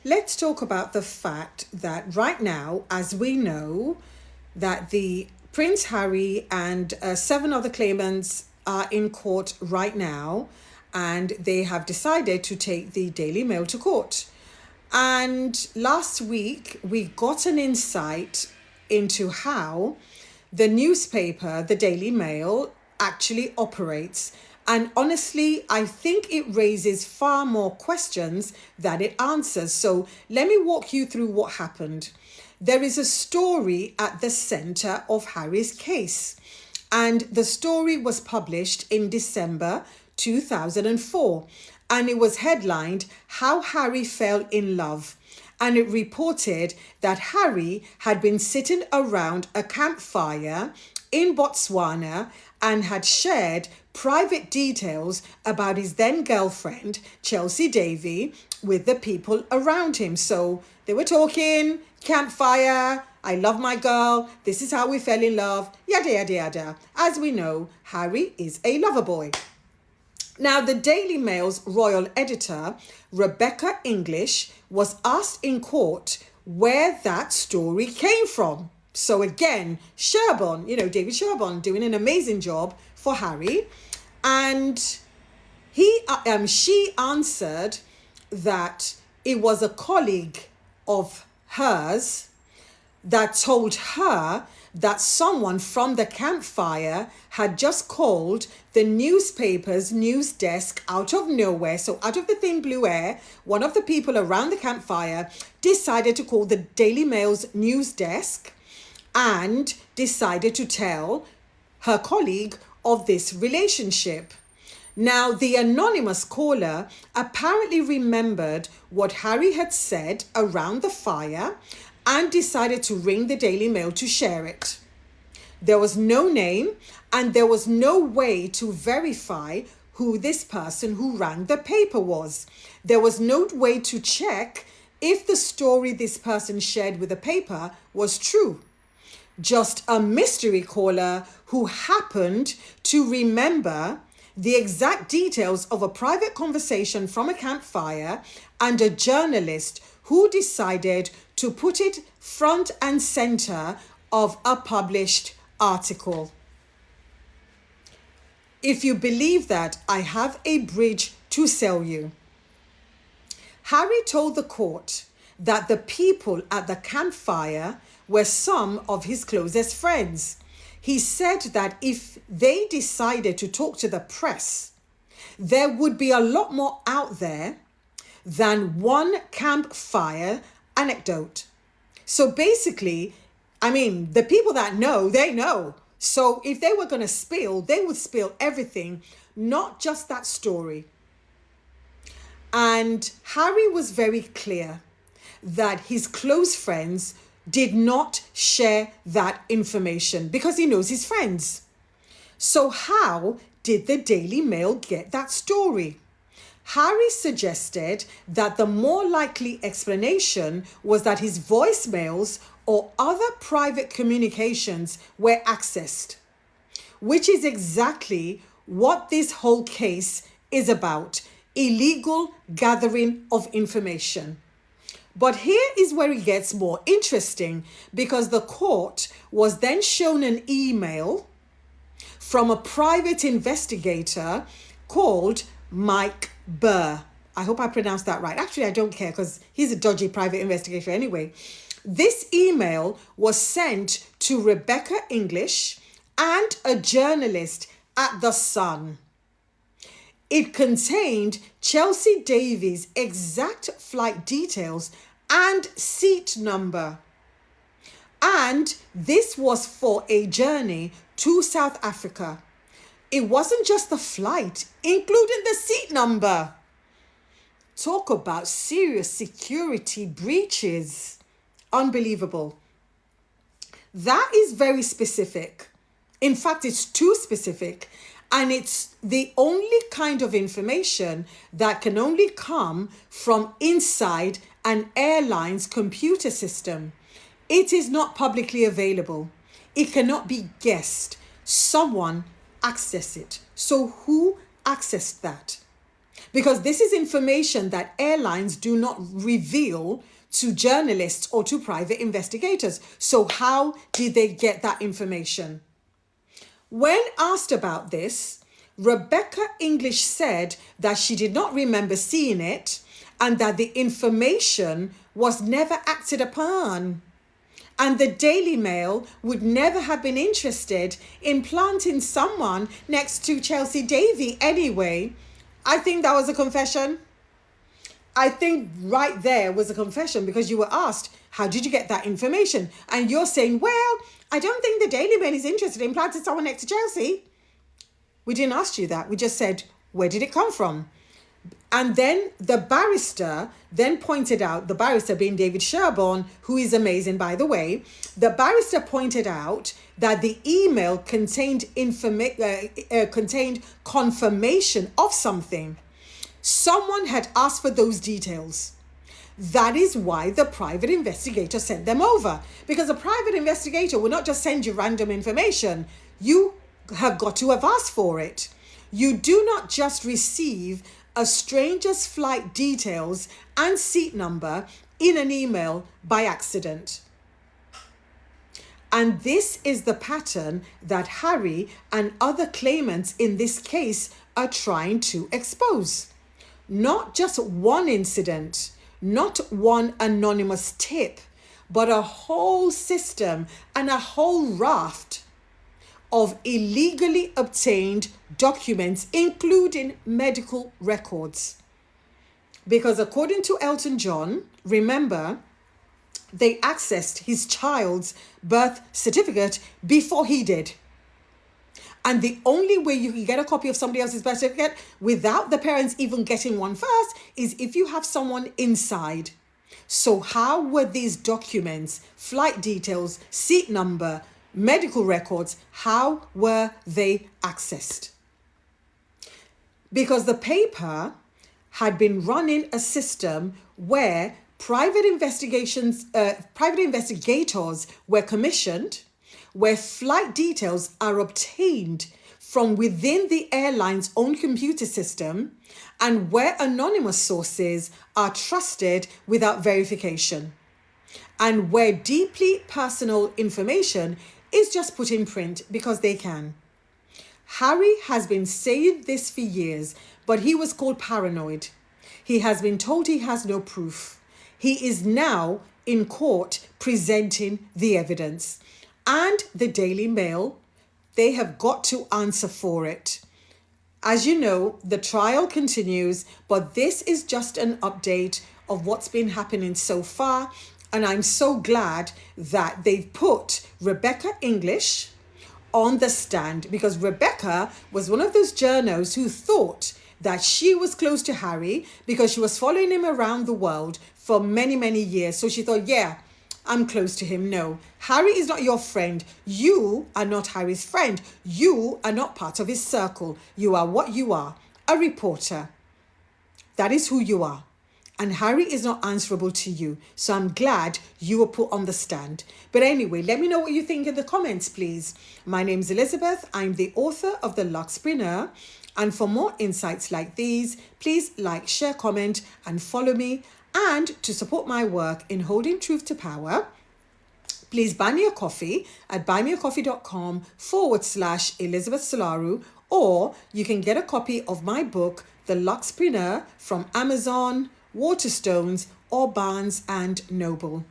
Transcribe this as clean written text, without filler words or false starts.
let's talk about the fact that right now, as we know, that the Prince Harry and 7 other claimants are in court right now, and they have decided to take the Daily Mail to court. And last week, we got an insight into how the newspaper, the Daily Mail, actually operates. And honestly, I think it raises far more questions than it answers. So let me walk you through what happened. There is a story at the center of Harry's case, and the story was published in December 2004, and it was headlined "How Harry Fell in Love." And it reported that Harry had been sitting around a campfire in Botswana and had shared private details about his then girlfriend, Chelsea Davy, with the people around him. So they were talking, campfire, I love my girl, this is how we fell in love, yada, yada, yada. As we know, Harry is a lover boy. Now, the Daily Mail's royal editor, Rebecca English, was asked in court where that story came from. So again, Sherborne, David Sherborne doing an amazing job for Harry. And she answered that it was a colleague of hers that told her that someone from the campfire had just called the newspaper's news desk out of nowhere. So out of the thin blue air, one of the people around the campfire decided to call the Daily Mail's news desk and decided to tell her colleague of this relationship. Now, the anonymous caller apparently remembered what Harry had said around the fire and decided to ring the Daily Mail to share it. There was no name and there was no way to verify who this person who rang the paper was. There was no way to check if the story this person shared with the paper was true. Just a mystery caller who happened to remember the exact details of a private conversation from a campfire, and a journalist who decided to put it front and center of a published article. If you believe that, I have a bridge to sell you. Harry told the court that the people at the campfire were some of his closest friends. He said that if they decided to talk to the press, there would be a lot more out there than one campfire anecdote. So basically, the people that know, they know. So if they were going to spill, they would spill everything, not just that story. And Harry was very clear that his close friends did not share that information because he knows his friends. So how did the Daily Mail get that story? Harry suggested that the more likely explanation was that his voicemails or other private communications were accessed, which is exactly what this whole case is about: illegal gathering of information. But here is where it gets more interesting, because the court was then shown an email from a private investigator called Mike Burr. I hope I pronounced that right. Actually, I don't care because he's a dodgy private investigator anyway. This email was sent to Rebecca English and a journalist at The Sun. It contained Chelsea Davies' exact flight details and seat number. And this was for a journey to South Africa. It wasn't just the flight, including the seat number. Talk about serious security breaches. Unbelievable. That is very specific. In fact, it's too specific. And it's the only kind of information that can only come from inside an airline's computer system. It is not publicly available. It cannot be guessed. Someone accessed it. So who accessed that? because this is information that airlines do not reveal to journalists or to private investigators. So how did they get that information? When asked about this, Rebecca English said that she did not remember seeing it and that the information was never acted upon. And the Daily Mail would never have been interested in planting someone next to Chelsea Davy anyway. I think that was a confession. I think right there was a confession, because you were asked, how did you get that information? And you're saying, well, I don't think the Daily Mail is interested in planting someone next to Chelsea. We didn't ask you that. We just said, where did it come from? And then the barrister then pointed out, the barrister being David Sherborne, who is amazing, by the way, the barrister pointed out that the email contained confirmation of something. Someone had asked for those details. That is why the private investigator sent them over, because a private investigator will not just send you random information. You have got to have asked for it. You do not just receive a stranger's flight details and seat number in an email by accident. And this is the pattern that Harry and other claimants in this case are trying to expose. Not just one incident, not one anonymous tip, but a whole system and a whole raft of illegally obtained documents, including medical records. Because according to Elton John, remember, they accessed his child's birth certificate before he did. And the only way you can get a copy of somebody else's birth certificate without the parents even getting one first is if you have someone inside. So how were these documents, flight details, seat number, medical records, how were they accessed? Because the paper had been running a system where private investigators were commissioned, where flight details are obtained from within the airline's own computer system, and where anonymous sources are trusted without verification, and where deeply personal information is just put in print because they can. Harry has been saying this for years, but he was called paranoid. He has been told he has no proof. He is now in court presenting the evidence. And the Daily Mail, they have got to answer for it. As you know, the trial continues, but this is just an update of what's been happening so far. And I'm so glad that they've put Rebecca English on the stand, because Rebecca was one of those journos who thought that she was close to Harry because she was following him around the world for many, many years. So she thought, yeah, I'm close to him. No, Harry is not your friend. You are not Harry's friend. You are not part of his circle. You are what you are, a reporter. That is who you are. And Harry is not answerable to you. So I'm glad you were put on the stand. But anyway, let me know what you think in the comments, please. My name's Elizabeth. I'm the author of The Luxpreneur. And for more insights like these, please like, share, comment, and follow me. And to support my work in holding truth to power, please buy me a coffee at buymeacoffee.com/Elizabeth Solaru, or you can get a copy of my book, The Luxpreneur, from Amazon, Waterstones, or Barnes and Noble.